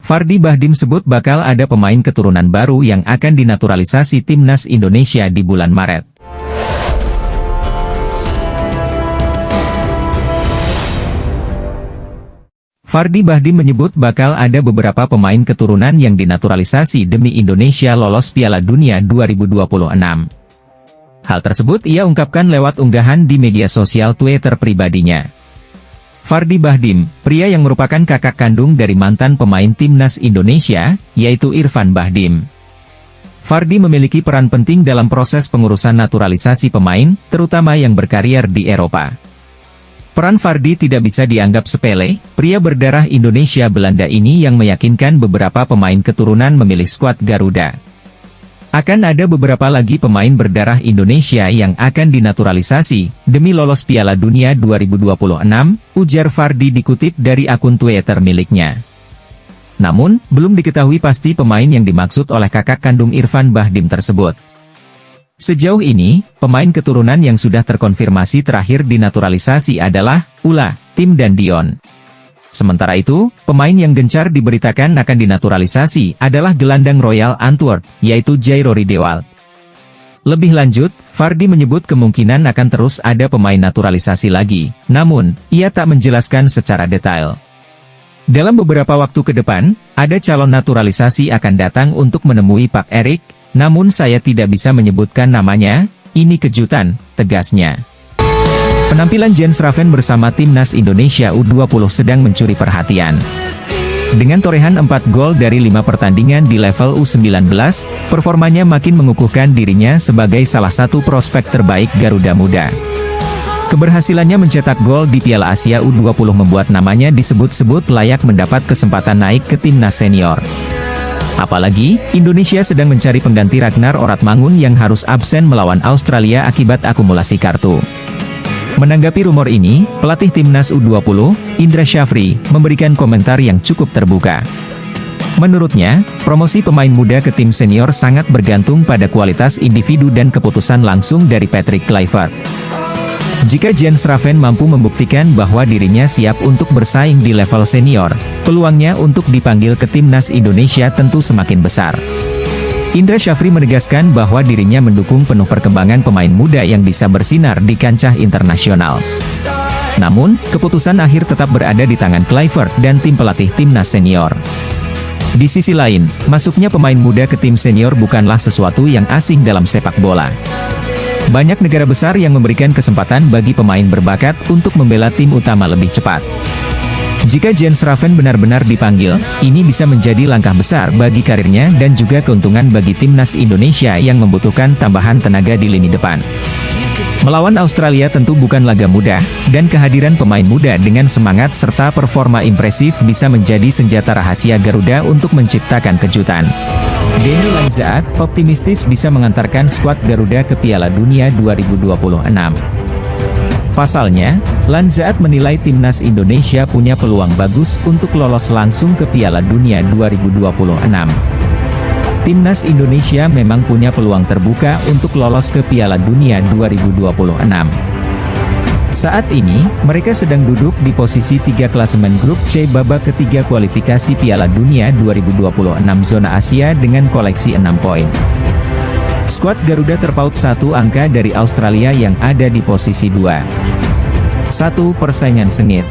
Fardy Bahdim sebut bakal ada pemain keturunan baru yang akan dinaturalisasi timnas Indonesia di bulan Maret. Fardy Bahdim menyebut bakal ada beberapa pemain keturunan yang dinaturalisasi demi Indonesia lolos Piala Dunia 2026. Hal tersebut ia ungkapkan lewat unggahan di media sosial Twitter pribadinya. Fardy Bahdim, pria yang merupakan kakak kandung dari mantan pemain timnas Indonesia, yaitu Irfan Bahdim. Fardy memiliki peran penting dalam proses pengurusan naturalisasi pemain, terutama yang berkarier di Eropa. Peran Fardy tidak bisa dianggap sepele, pria berdarah Indonesia Belanda ini yang meyakinkan beberapa pemain keturunan memilih skuad Garuda. Akan ada beberapa lagi pemain berdarah Indonesia yang akan dinaturalisasi, demi lolos Piala Dunia 2026, ujar Fardy dikutip dari akun Twitter miliknya. Namun, belum diketahui pasti pemain yang dimaksud oleh kakak kandung Irfan Bahdim tersebut. Sejauh ini, pemain keturunan yang sudah terkonfirmasi terakhir dinaturalisasi adalah Ula, Tim dan Dion. Sementara itu, pemain yang gencar diberitakan akan dinaturalisasi adalah gelandang Royal Antwerp, yaitu Jairo Riedewald. Lebih lanjut, Fardy menyebut kemungkinan akan terus ada pemain naturalisasi lagi, namun, ia tak menjelaskan secara detail. Dalam beberapa waktu ke depan, ada calon naturalisasi akan datang untuk menemui Pak Erik, namun saya tidak bisa menyebutkan namanya, ini kejutan, tegasnya. Penampilan Jens Raven bersama timnas Indonesia U20 sedang mencuri perhatian. Dengan torehan 4 gol dari 5 pertandingan di level U19, performanya makin mengukuhkan dirinya sebagai salah satu prospek terbaik Garuda Muda. Keberhasilannya mencetak gol di Piala Asia U20 membuat namanya disebut-sebut layak mendapat kesempatan naik ke timnas senior. Apalagi, Indonesia sedang mencari pengganti Ragnar Oratmangun yang harus absen melawan Australia akibat akumulasi kartu. Menanggapi rumor ini, pelatih timnas U20, Indra Syafri, memberikan komentar yang cukup terbuka. Menurutnya, promosi pemain muda ke tim senior sangat bergantung pada kualitas individu dan keputusan langsung dari Patrick Kluivert. Jika Jens Raven mampu membuktikan bahwa dirinya siap untuk bersaing di level senior, peluangnya untuk dipanggil ke timnas Indonesia tentu semakin besar. Indra Syafri menegaskan bahwa dirinya mendukung penuh perkembangan pemain muda yang bisa bersinar di kancah internasional. Namun, keputusan akhir tetap berada di tangan Kluivert dan tim pelatih timnas senior. Di sisi lain, masuknya pemain muda ke tim senior bukanlah sesuatu yang asing dalam sepak bola. Banyak negara besar yang memberikan kesempatan bagi pemain berbakat untuk membela tim utama lebih cepat. Jika Jens Raven benar-benar dipanggil, ini bisa menjadi langkah besar bagi karirnya dan juga keuntungan bagi timnas Indonesia yang membutuhkan tambahan tenaga di lini depan. Melawan Australia tentu bukan laga mudah, dan kehadiran pemain muda dengan semangat serta performa impresif bisa menjadi senjata rahasia Garuda untuk menciptakan kejutan. Denny Lanzaat optimistis bisa mengantarkan skuad Garuda ke Piala Dunia 2026. Pasalnya, Lanzaat menilai timnas Indonesia punya peluang bagus untuk lolos langsung ke Piala Dunia 2026. Timnas Indonesia memang punya peluang terbuka untuk lolos ke Piala Dunia 2026. Saat ini, mereka sedang duduk di posisi 3 klasemen grup C babak ketiga kualifikasi Piala Dunia 2026 zona Asia dengan koleksi 6 poin. Skuad Garuda terpaut satu angka dari Australia yang ada di posisi 2. Persaingan sengit.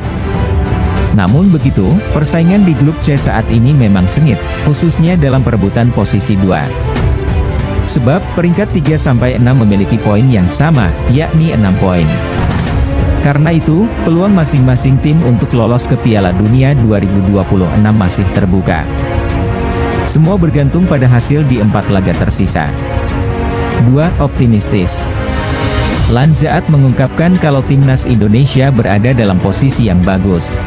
Namun begitu, persaingan di grup C saat ini memang sengit, khususnya dalam perebutan posisi 2. Sebab, peringkat 3-6 memiliki poin yang sama, yakni 6 poin. Karena itu, peluang masing-masing tim untuk lolos ke Piala Dunia 2026 masih terbuka. Semua bergantung pada hasil di 4 laga tersisa. 2. Optimistis. Lanzaat mengungkapkan kalau timnas Indonesia berada dalam posisi yang bagus.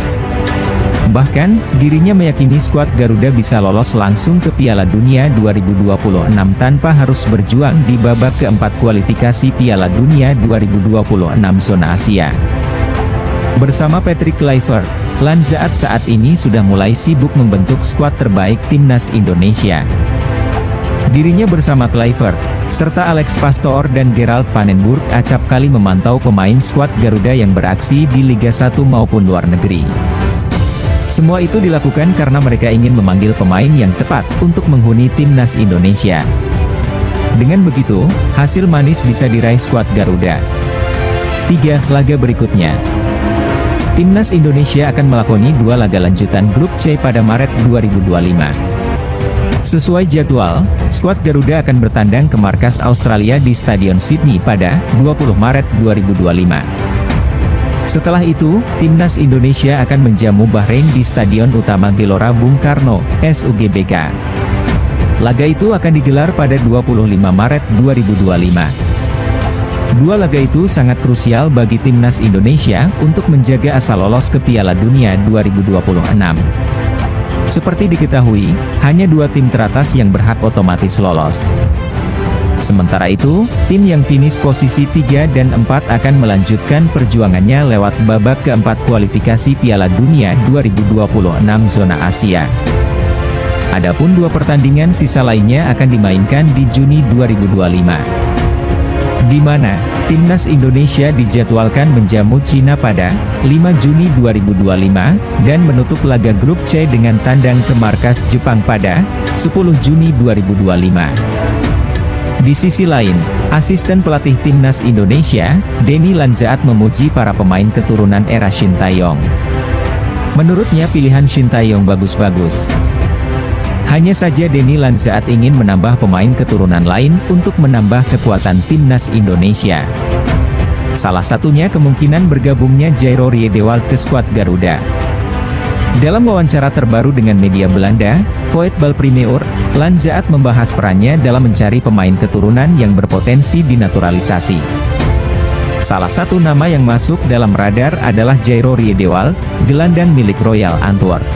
Bahkan, dirinya meyakini skuad Garuda bisa lolos langsung ke Piala Dunia 2026 tanpa harus berjuang di babak keempat kualifikasi Piala Dunia 2026 zona Asia. Bersama Patrick Kluivert, Lanzaat saat ini sudah mulai sibuk membentuk skuad terbaik timnas Indonesia. Dirinya bersama Kluivert, serta Alex Pastoor dan Gerald van den Burg acap kali memantau pemain skuad Garuda yang beraksi di Liga 1 maupun luar negeri. Semua itu dilakukan karena mereka ingin memanggil pemain yang tepat untuk menghuni timnas Indonesia. Dengan begitu, hasil manis bisa diraih skuad Garuda. 3. Laga berikutnya. Timnas Indonesia akan melakoni 2 laga lanjutan grup C pada Maret 2025. Sesuai jadwal, skuad Garuda akan bertandang ke markas Australia di Stadion Sydney pada 20 Maret 2025. Setelah itu, Timnas Indonesia akan menjamu Bahrain di Stadion Utama Gelora Bung Karno, SUGBK. Laga itu akan digelar pada 25 Maret 2025. 2 laga itu sangat krusial bagi Timnas Indonesia untuk menjaga asa lolos ke Piala Dunia 2026. Seperti diketahui, hanya 2 tim teratas yang berhak otomatis lolos. Sementara itu, tim yang finish posisi 3 dan 4 akan melanjutkan perjuangannya lewat babak keempat kualifikasi Piala Dunia 2026 zona Asia. Adapun 2 pertandingan sisa lainnya akan dimainkan di Juni 2025. Di mana, Timnas Indonesia dijadwalkan menjamu Cina pada 5 Juni 2025, dan menutup laga grup C dengan tandang ke markas Jepang pada 10 Juni 2025. Di sisi lain, asisten pelatih Timnas Indonesia, Denny Lanzaat memuji para pemain keturunan era Shin Tae-yong. Menurutnya pilihan Shin Tae-yong bagus-bagus. Hanya saja Denny Lanzaat ingin menambah pemain keturunan lain untuk menambah kekuatan Timnas Indonesia. Salah satunya kemungkinan bergabungnya Jairo Riedewald ke skuad Garuda. Dalam wawancara terbaru dengan media Belanda, Voetbal Premier, Lanzaat membahas perannya dalam mencari pemain keturunan yang berpotensi dinaturalisasi. Salah satu nama yang masuk dalam radar adalah Jairo Riedewald, gelandang milik Royal Antwerp.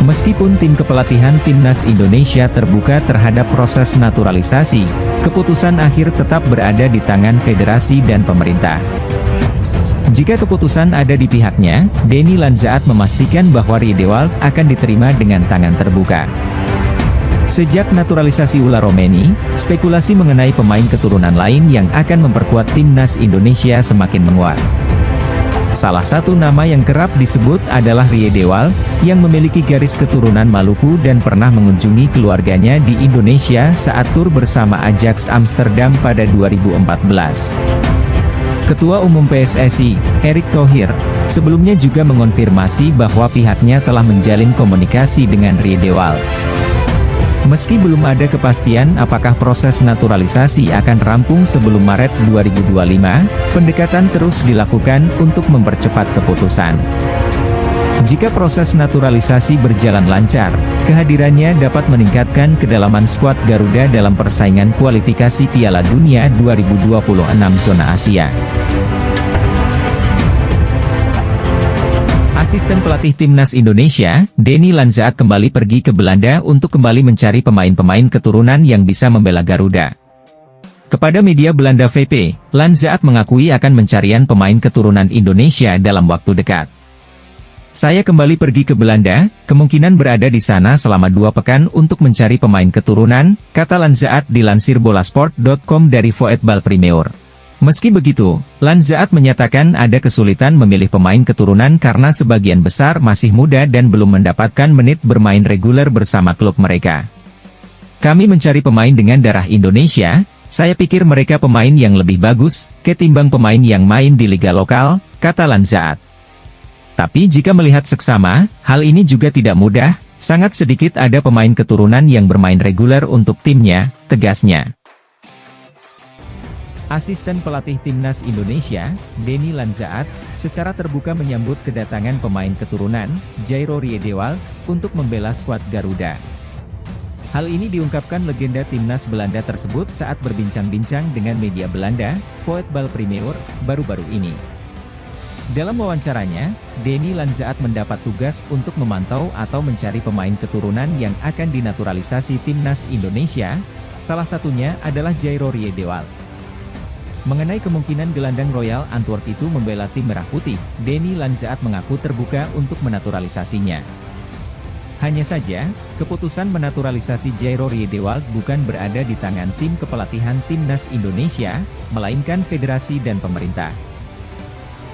Meskipun tim kepelatihan Timnas Indonesia terbuka terhadap proses naturalisasi, keputusan akhir tetap berada di tangan federasi dan pemerintah. Jika keputusan ada di pihaknya, Denny Lanzaat memastikan bahwa Riedewald akan diterima dengan tangan terbuka. Sejak naturalisasi Ula Romeni, spekulasi mengenai pemain keturunan lain yang akan memperkuat Timnas Indonesia semakin menguat. Salah satu nama yang kerap disebut adalah Riedewald, yang memiliki garis keturunan Maluku dan pernah mengunjungi keluarganya di Indonesia saat tur bersama Ajax Amsterdam pada 2014. Ketua Umum PSSI, Erick Thohir, sebelumnya juga mengonfirmasi bahwa pihaknya telah menjalin komunikasi dengan Riedewald. Meski belum ada kepastian apakah proses naturalisasi akan rampung sebelum Maret 2025, pendekatan terus dilakukan untuk mempercepat keputusan. Jika proses naturalisasi berjalan lancar, kehadirannya dapat meningkatkan kedalaman skuad Garuda dalam persaingan kualifikasi Piala Dunia 2026 zona Asia. Asisten pelatih Timnas Indonesia, Denny Lanzaat kembali pergi ke Belanda untuk kembali mencari pemain-pemain keturunan yang bisa membela Garuda. Kepada media Belanda VP, Lanzaat mengakui akan pencarian pemain keturunan Indonesia dalam waktu dekat. Saya kembali pergi ke Belanda, kemungkinan berada di sana selama 2 pekan untuk mencari pemain keturunan, kata Lanzaat dilansir bolasport.com dari Voetbal Premier. Meski begitu, Lanzaat menyatakan ada kesulitan memilih pemain keturunan karena sebagian besar masih muda dan belum mendapatkan menit bermain reguler bersama klub mereka. Kami mencari pemain dengan darah Indonesia, saya pikir mereka pemain yang lebih bagus, ketimbang pemain yang main di liga lokal, kata Lanzaat. Tapi jika melihat seksama, hal ini juga tidak mudah, sangat sedikit ada pemain keturunan yang bermain reguler untuk timnya, tegasnya. Asisten pelatih Timnas Indonesia, Denny Lanzaat, secara terbuka menyambut kedatangan pemain keturunan, Jairo Riedewald, untuk membela skuad Garuda. Hal ini diungkapkan legenda Timnas Belanda tersebut saat berbincang-bincang dengan media Belanda, Voetbal Premier, baru-baru ini. Dalam wawancaranya, Denny Lanzaat mendapat tugas untuk memantau atau mencari pemain keturunan yang akan dinaturalisasi Timnas Indonesia, salah satunya adalah Jairo Riedewald. Mengenai kemungkinan gelandang Royal Antwerp itu membela tim merah putih, Denny Lanzaat mengaku terbuka untuk menaturalisasinya. Hanya saja, keputusan menaturalisasi Jairo Riedewald bukan berada di tangan tim kepelatihan Timnas Indonesia, melainkan federasi dan pemerintah.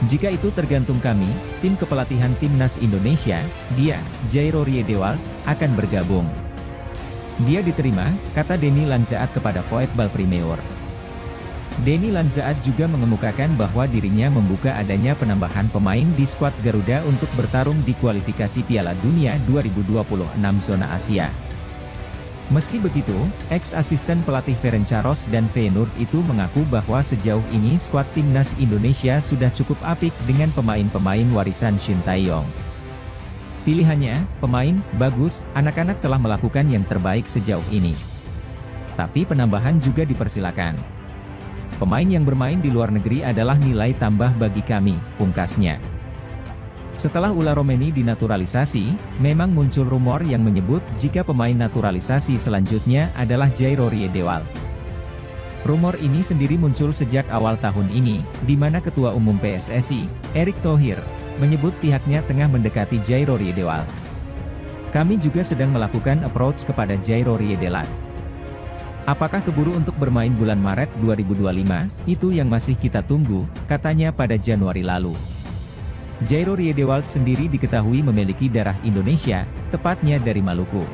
Jika itu tergantung kami, tim kepelatihan timnas Indonesia, dia, Jairo Riedewald, akan bergabung. Dia diterima, kata Denny Lanzaat kepada Voetbal Premier. Denny Lanzaat juga mengemukakan bahwa dirinya membuka adanya penambahan pemain di skuad Garuda untuk bertarung di kualifikasi Piala Dunia 2026 zona Asia. Meski begitu, ex-asisten pelatih Ferencvaros dan Feyenoord itu mengaku bahwa sejauh ini skuad timnas Indonesia sudah cukup apik dengan pemain-pemain warisan Shin Tae-yong. Pilihannya, pemain, bagus, anak-anak telah melakukan yang terbaik sejauh ini. Tapi penambahan juga dipersilakan. Pemain yang bermain di luar negeri adalah nilai tambah bagi kami, pungkasnya. Setelah Ula Romeni dinaturalisasi, memang muncul rumor yang menyebut jika pemain naturalisasi selanjutnya adalah Jairo Riedewald. Rumor ini sendiri muncul sejak awal tahun ini, di mana Ketua Umum PSSI, Erick Thohir, menyebut pihaknya tengah mendekati Jairo Riedewald. Kami juga sedang melakukan approach kepada Jairo Riedewald. Apakah keburu untuk bermain bulan Maret 2025? Itu yang masih kita tunggu, katanya pada Januari lalu. Jairo Riedewald sendiri diketahui memiliki darah Indonesia, tepatnya dari Maluku.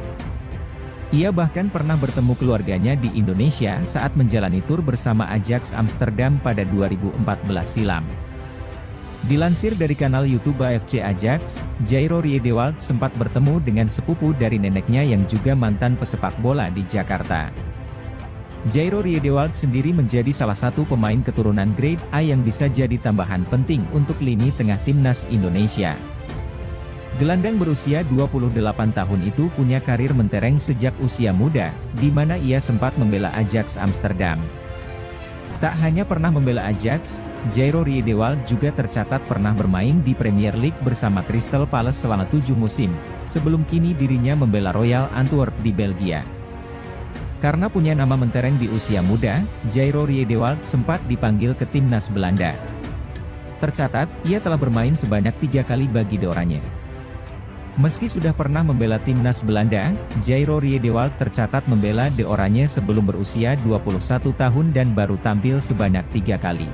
Ia bahkan pernah bertemu keluarganya di Indonesia saat menjalani tur bersama Ajax Amsterdam pada 2014 silam. Dilansir dari kanal YouTube AFC Ajax, Jairo Riedewald sempat bertemu dengan sepupu dari neneknya yang juga mantan pesepak bola di Jakarta. Jairo Riedewald sendiri menjadi salah satu pemain keturunan Grade A yang bisa jadi tambahan penting untuk lini tengah timnas Indonesia. Gelandang berusia 28 tahun itu punya karir mentereng sejak usia muda, di mana ia sempat membela Ajax Amsterdam. Tak hanya pernah membela Ajax, Jairo Riedewald juga tercatat pernah bermain di Premier League bersama Crystal Palace selama 7 musim, sebelum kini dirinya membela Royal Antwerp di Belgia. Karena punya nama mentereng di usia muda, Jairo Riedewald sempat dipanggil ke timnas Belanda. Tercatat, ia telah bermain sebanyak 3 kali bagi De Oranje. Meski sudah pernah membela timnas Belanda, Jairo Riedewald tercatat membela De Oranje sebelum berusia 21 tahun dan baru tampil sebanyak 3 kali.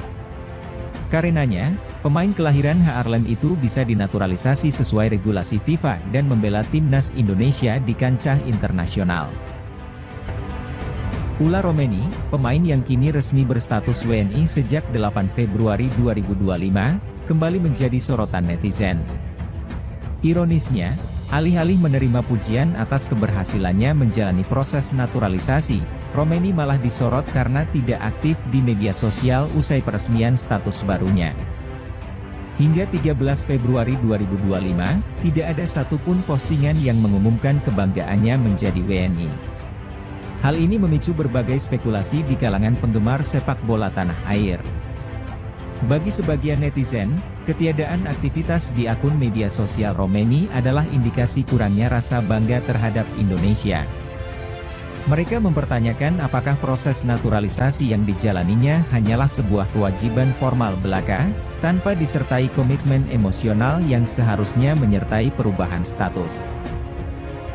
Karenanya, pemain kelahiran Haarlem itu bisa dinaturalisasi sesuai regulasi FIFA dan membela timnas Indonesia di kancah internasional. Ula Romeni, pemain yang kini resmi berstatus WNI sejak 8 Februari 2025, kembali menjadi sorotan netizen. Ironisnya, alih-alih menerima pujian atas keberhasilannya menjalani proses naturalisasi, Romeni malah disorot karena tidak aktif di media sosial usai peresmian status barunya. Hingga 13 Februari 2025, tidak ada satupun postingan yang mengumumkan kebanggaannya menjadi WNI. Hal ini memicu berbagai spekulasi di kalangan penggemar sepak bola tanah air. Bagi sebagian netizen, ketiadaan aktivitas di akun media sosial Romeni adalah indikasi kurangnya rasa bangga terhadap Indonesia. Mereka mempertanyakan apakah proses naturalisasi yang dijalaninya hanyalah sebuah kewajiban formal belaka, tanpa disertai komitmen emosional yang seharusnya menyertai perubahan status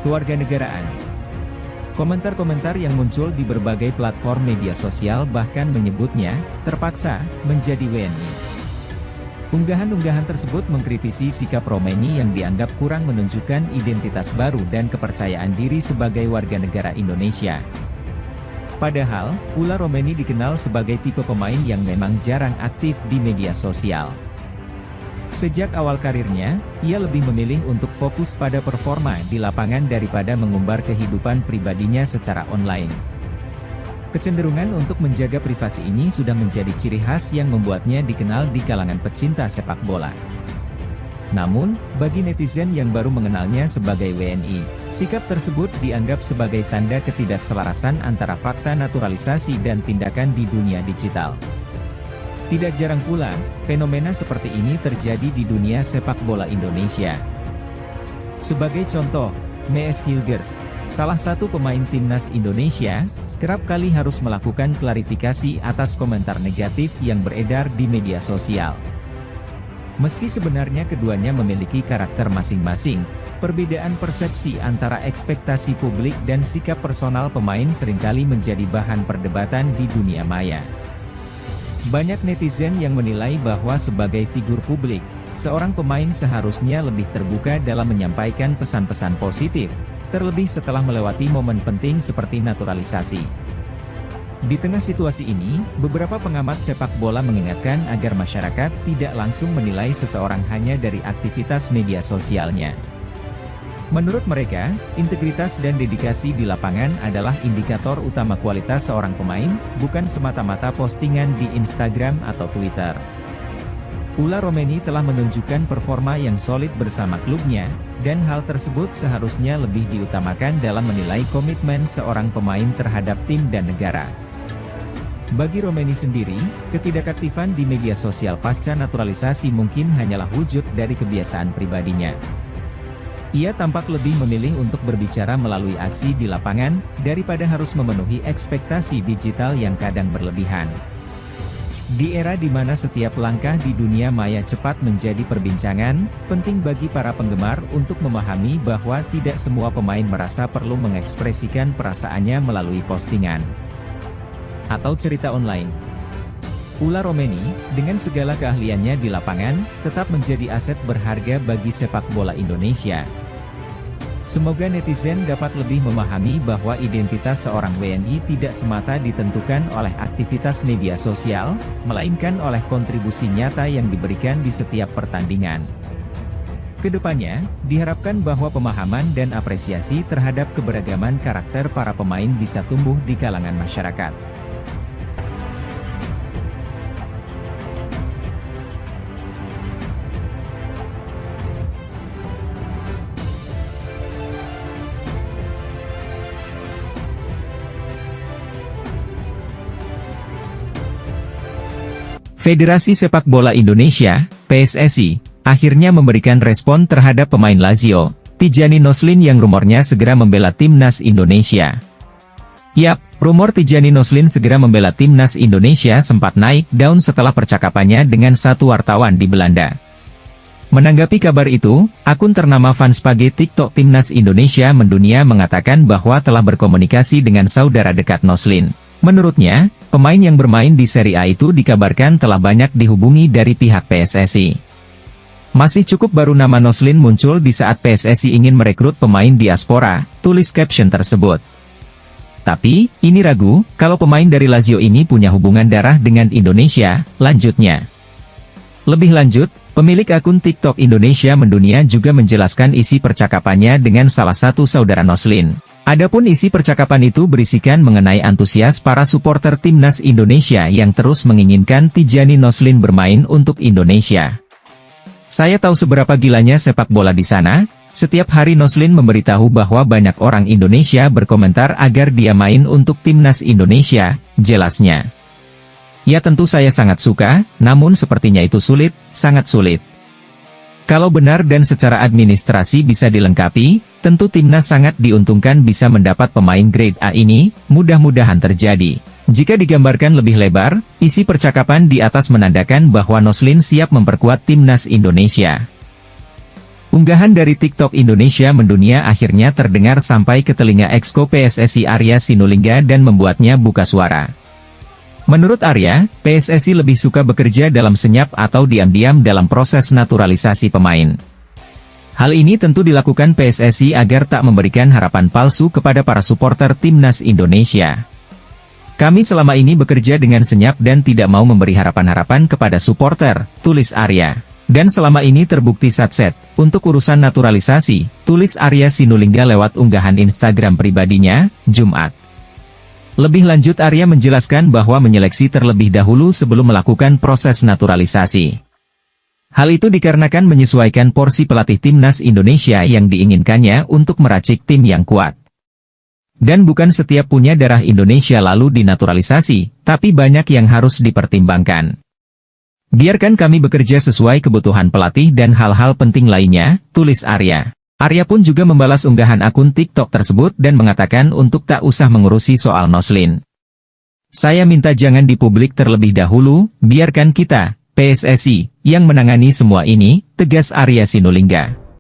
kewarganegaraan. Komentar-komentar yang muncul di berbagai platform media sosial bahkan menyebutnya, terpaksa, menjadi WNI. Unggahan-unggahan tersebut mengkritisi sikap Romeni yang dianggap kurang menunjukkan identitas baru dan kepercayaan diri sebagai warga negara Indonesia. Padahal, Ula Romeni dikenal sebagai tipe pemain yang memang jarang aktif di media sosial. Sejak awal karirnya, ia lebih memilih untuk fokus pada performa di lapangan daripada mengumbar kehidupan pribadinya secara online. Kecenderungan untuk menjaga privasi ini sudah menjadi ciri khas yang membuatnya dikenal di kalangan pecinta sepak bola. Namun, bagi netizen yang baru mengenalnya sebagai WNI, sikap tersebut dianggap sebagai tanda ketidakselarasan antara fakta naturalisasi dan tindakan di dunia digital. Tidak jarang pula, fenomena seperti ini terjadi di dunia sepak bola Indonesia. Sebagai contoh, Mees Hilgers, salah satu pemain timnas Indonesia, kerap kali harus melakukan klarifikasi atas komentar negatif yang beredar di media sosial. Meski sebenarnya keduanya memiliki karakter masing-masing, perbedaan persepsi antara ekspektasi publik dan sikap personal pemain seringkali menjadi bahan perdebatan di dunia maya. Banyak netizen yang menilai bahwa sebagai figur publik, seorang pemain seharusnya lebih terbuka dalam menyampaikan pesan-pesan positif, terlebih setelah melewati momen penting seperti naturalisasi. Di tengah situasi ini, beberapa pengamat sepak bola mengingatkan agar masyarakat tidak langsung menilai seseorang hanya dari aktivitas media sosialnya. Menurut mereka, integritas dan dedikasi di lapangan adalah indikator utama kualitas seorang pemain, bukan semata-mata postingan di Instagram atau Twitter. Ula Romeni telah menunjukkan performa yang solid bersama klubnya, dan hal tersebut seharusnya lebih diutamakan dalam menilai komitmen seorang pemain terhadap tim dan negara. Bagi Romeni sendiri, ketidakaktifan di media sosial pasca naturalisasi mungkin hanyalah wujud dari kebiasaan pribadinya. Ia tampak lebih memilih untuk berbicara melalui aksi di lapangan, daripada harus memenuhi ekspektasi digital yang kadang berlebihan. Di era di mana setiap langkah di dunia maya cepat menjadi perbincangan, penting bagi para penggemar untuk memahami bahwa tidak semua pemain merasa perlu mengekspresikan perasaannya melalui postingan atau cerita online. Ula Romeni, dengan segala keahliannya di lapangan, tetap menjadi aset berharga bagi sepak bola Indonesia. Semoga netizen dapat lebih memahami bahwa identitas seorang WNI tidak semata ditentukan oleh aktivitas media sosial, melainkan oleh kontribusi nyata yang diberikan di setiap pertandingan. Kedepannya, diharapkan bahwa pemahaman dan apresiasi terhadap keberagaman karakter para pemain bisa tumbuh di kalangan masyarakat. Federasi Sepak Bola Indonesia, PSSI, akhirnya memberikan respon terhadap pemain Lazio, Tijani Noslin yang rumornya segera membela timnas Indonesia. Yap, rumor Tijani Noslin segera membela timnas Indonesia sempat naik daun setelah percakapannya dengan satu wartawan di Belanda. Menanggapi kabar itu, akun ternama Fanspage TikTok Timnas Indonesia Mendunia mengatakan bahwa telah berkomunikasi dengan saudara dekat Noslin. Menurutnya, pemain yang bermain di Serie A itu dikabarkan telah banyak dihubungi dari pihak PSSI. Masih cukup baru nama Noslin muncul di saat PSSI ingin merekrut pemain diaspora, tulis caption tersebut. Tapi, ini ragu, kalau pemain dari Lazio ini punya hubungan darah dengan Indonesia, lanjutnya. Lebih lanjut, pemilik akun TikTok Indonesia Mendunia juga menjelaskan isi percakapannya dengan salah satu saudara Noslin. Adapun isi percakapan itu berisikan mengenai antusias para supporter timnas Indonesia yang terus menginginkan Tijani Noslin bermain untuk Indonesia. Saya tahu seberapa gilanya sepak bola di sana, setiap hari Noslin memberitahu bahwa banyak orang Indonesia berkomentar agar dia main untuk timnas Indonesia, jelasnya. Ya tentu saya sangat suka, namun sepertinya itu sulit, sangat sulit. Kalau benar dan secara administrasi bisa dilengkapi, tentu timnas sangat diuntungkan bisa mendapat pemain grade A ini, mudah-mudahan terjadi. Jika digambarkan lebih lebar, isi percakapan di atas menandakan bahwa Noslin siap memperkuat timnas Indonesia. Unggahan dari TikTok Indonesia Mendunia akhirnya terdengar sampai ke telinga Exco PSSI Arya Sinulinga dan membuatnya buka suara. Menurut Arya, PSSI lebih suka bekerja dalam senyap atau diam-diam dalam proses naturalisasi pemain. Hal ini tentu dilakukan PSSI agar tak memberikan harapan palsu kepada para supporter timnas Indonesia. Kami selama ini bekerja dengan senyap dan tidak mau memberi harapan-harapan kepada supporter, tulis Arya. Dan selama ini terbukti satset, untuk urusan naturalisasi, tulis Arya Sinulinga lewat unggahan Instagram pribadinya, Jumat. Lebih lanjut Arya menjelaskan bahwa menyeleksi terlebih dahulu sebelum melakukan proses naturalisasi. Hal itu dikarenakan menyesuaikan porsi pelatih timnas Indonesia yang diinginkannya untuk meracik tim yang kuat. Dan bukan setiap punya darah Indonesia lalu dinaturalisasi, tapi banyak yang harus dipertimbangkan. Biarkan kami bekerja sesuai kebutuhan pelatih dan hal-hal penting lainnya, tulis Arya. Arya pun juga membalas unggahan akun TikTok tersebut dan mengatakan untuk tak usah mengurusi soal Noslin. Saya minta jangan dipublik terlebih dahulu, biarkan kita, PSSI, yang menangani semua ini, tegas Arya Sinulinga.